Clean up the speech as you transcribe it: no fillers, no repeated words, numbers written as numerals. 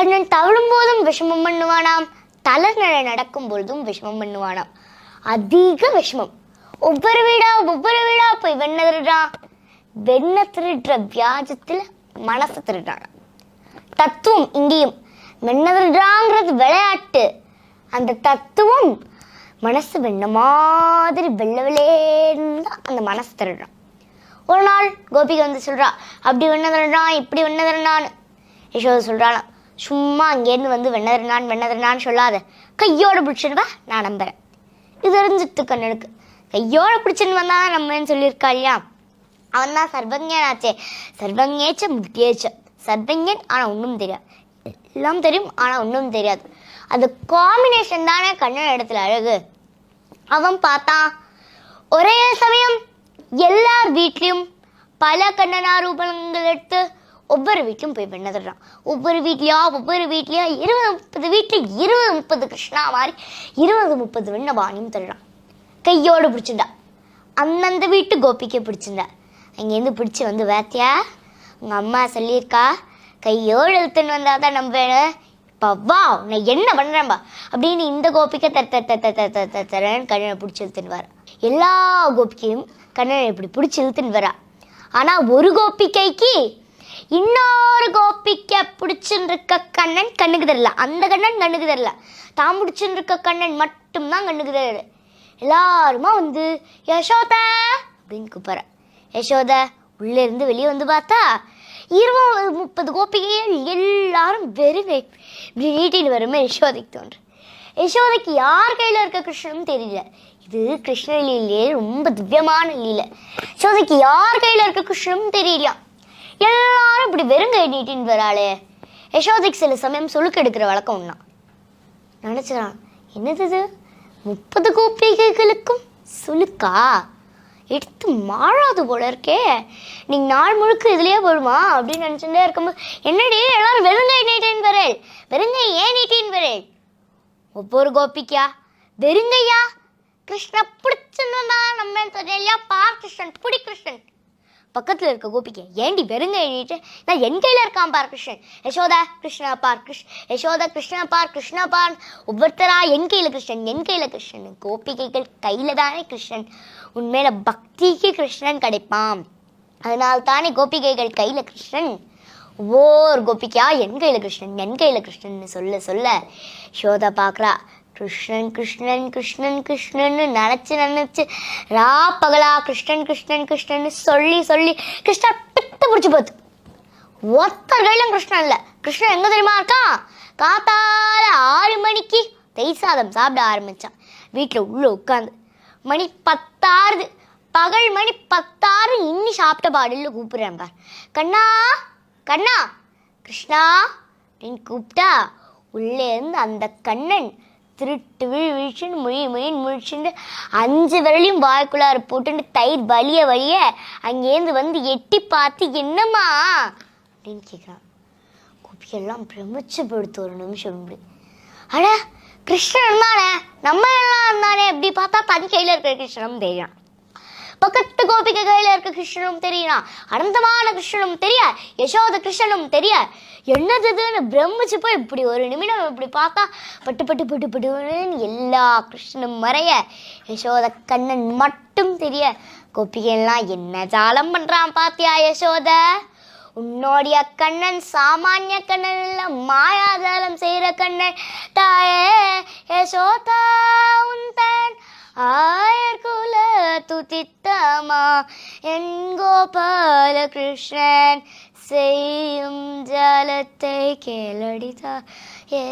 கண்ணன் தவழும் போதும் விஷமம் பண்ணுவானாம், தளர்நடை நடக்கும் பொழுதும் விஷமம் பண்ணுவானாம். அதிக விஷமம். ஒவ்வொரு வீடா போய் வெண்ண திருடுறான். வெண்ண திருடுற வியாஜத்துல மனசு திருடுறான். தத்துவம் இங்கேயும் வெண்ண திருடுறாங்கிறது விளையாட்டு. அந்த தத்துவம் மனசு வெண்ண மாதிரி வெள்ள விளையேன்னு அந்த மனசு திருடுறான். ஒரு நாள் கோபிகை வந்து சொல்றா, அப்படி வெண்ண திருடுறான், இப்படி வெண்ண திருடான்னு. யசோதை சொல்றாளாம், சும்மா அங்கேருந்து வந்து வெண்ண திருடான்னு சொல்லாத, கையோட பிடிச்சிருவா, நான் நம்புறேன். இது தெரிஞ்சிட்டு கண்ணனுக்கு. கையோட பிடிச்சின்னு வந்தா நம்புறேன்னு சொல்லியிருக்கா இல்லையா. அவன் தான் சர்வஜனாச்சே, சர்வஜேச்ச முக்தியேச்ச. சர்வஜன் ஆனா ஒன்றும் தெரியாது, எல்லாம் தெரியும் ஆனா ஒன்றும் தெரியாது. அந்த காம்பினேஷன் தானே கண்ணன் இடத்துல அழகு. அவன் பார்த்தான், ஒரே சமயம் எல்லார் வீட்லையும் பல கண்ணனா ரூபங்கள் எடுத்து ஒவ்வொரு வீட்லையும் போய் வெண்ண தர்றான். ஒவ்வொரு வீட்லையா 20-30 வீட்டில் 20-30 கிருஷ்ணா மாதிரி 20-30 வெண்ண பானியும் தர்றான். கையோடு பிடிச்சிருந்தா. அந்தந்த வீட்டு கோபிக்கை பிடிச்சிருந்தா. அங்கேருந்து பிடிச்சி வந்து வேத்தியா, உங்கள் அம்மா சொல்லியிருக்கா கையோடு இழுத்துன்னு வந்தால் தான் நம்புவேன். இப்போ வா நான் என்ன பண்ணுறேன்பா அப்படின்னு இந்த கோபிக்கை தரன்னு கண்ணனை பிடிச்சி இழுத்துன்னு வர. எல்லா கோபிக்கையும் கண்ணனை இப்படி பிடிச்சி இழுத்துன்னு வரா. ஆனால் ஒரு கோபிக்கைக்கு இன்னொரு கோபிக்கை பிடிச்சுன்னு இருக்க கண்ணன் கண்ணுக்கு தெரியல. அந்த கண்ணன் கண்ணுக்கு தெரியல, தான் பிடிச்சுன்னு இருக்க கண்ணன் மட்டும்தான் கண்ணுக்கு தெரியல. எல்லாருமா வந்து யசோதா அப்படின்னு கூப்பிட்ற. யசோதா உள்ளே இருந்து வெளியே வந்து பார்த்தா 20-30 கோபிகைகள் எல்லாரும் வெறும் இப்படி நீட்டின்னு வருமே யசோதைக்கு தோன்று. யசோதைக்கு யார் கையில் இருக்க கிருஷ்ணனும் தெரியல. இது கிருஷ்ண லீலையே ரொம்ப திவ்யமான லீலை. யசோதைக்கு யார் கையில் இருக்க கிருஷ்ணனும் தெரியலையா. எல்லாரும் இப்படி வெறுங்கை நீட்டின்னு வராளே. யசோதைக்கு சில சமயம் சுழுக்கு எடுக்கிற வழக்கம் ஒன்றா. நினச்சிடான், என்னது 30 கோபிகைகளுக்கும் சுழுக்கா எடுத்து மாறாது போல இருக்கே, நீங்கள் நாள் முழுக்க இதுலேயே போடுமா அப்படின்னு நினச்சிட்டே இருக்கும்போது, என்னடி எல்லாரும் வெறுங்கை நீட்டின்னு வரேள், வெறுங்கை ஏன் நீட்டின்னு வரேள். ஒவ்வொரு கோபிக்கா வெறுங்கையா, கிருஷ்ண பிடிச்சுன்னு வந்தா நம்ம இல்லையா, பார் கிருஷ்ணன் புடி கிருஷ்ணன். பக்கத்தில் இருக்க கோபிக்கை, ஏண்டி வெறுங்கை நீட்டு, நான் என் கையில் இருக்கான் பார் கிருஷ்ணன். யசோதா கிருஷ்ணா பார் யசோதா கிருஷ்ணா பார் ஒவ்வொருத்தரா என் கையில் கிருஷ்ணன். கோபிகைகள் கையில் தானே கிருஷ்ணன். உண்மையில பக்திக்கு கிருஷ்ணன் கிடைப்பான். அதனால தானே கோபிகைகள் கையில் கிருஷ்ணன். ஒவ்வொரு கோபிக்கா என் கையில் கிருஷ்ணன் சொல்ல சொல்ல யசோதா பார்க்குறா. கிருஷ்ணன் நினச்சி ரா பகலா கிருஷ்ணன் சொல்லி கிருஷ்ணன் பித்து பிடிச்சி போச்சு. ஒருத்தர் கையிலும் கிருஷ்ணன் இல்லை. கிருஷ்ணன் எங்கே தெரியுமா இருக்கான், காத்தால 6 மணிக்கு தயிர் சாதம் சாப்பிட ஆரம்பித்தான். வீட்டில் உள்ள உட்காந்து மணி 10 பகல் மணி 10 இன்னி சாப்பிட்ட பாடலில் கூப்பிடுறேன் பார். கண்ணா கிருஷ்ணா அப்படின்னு கூப்பிட்டா உள்ளே இருந்து அந்த கண்ணன் திருட்டு விழிச்சுன்னு முழிச்சுட்டு 5 விரலையும் வாய்க்குள்ளார போட்டுட்டு தயிர் வலிய அங்கேருந்து வந்து எட்டி பார்த்து என்னம்மா அப்படின்னு கேட்குறான். கோபியெல்லாம் பிரமிச்சப்படுத்து ஒரு நிமிஷம். இப்படி அட கிருஷ்ணன் தானே, நம்ம எல்லாம் இருந்தானே. எப்படி பார்த்தா தன் கையில் இருக்கிற கிருஷ்ணனும் தெரியும், பக்கத்து கோபிகை கையில் இருக்க கிருஷ்ணனும் தெரியும், அனந்தமான கிருஷ்ணனும் தெரிய, யசோத கிருஷ்ணனும் தெரிய. என்னதுன்னு பிரமிச்சு போய் இப்படி ஒரு நிமிடம் இப்படி பார்த்தா பட்டு எல்லா கிருஷ்ணனும் மறைய யசோத கண்ணன் மட்டும் தெரிய. கோபிகைலாம் என்ன ஜாலம் பண்றான் பாத்தியா யசோத, உன்னோடைய கண்ணன் சாமானிய கண்ணன் இல்ல, மாயாஜாலம் செய்யற கண்ணன். தாயே யசோதா உந்தன் ஆயர்குல துதித்தமா என் கோபால கிருஷ்ணன் செய்யும் ஜாலத்தை கேளடிதா ஏ.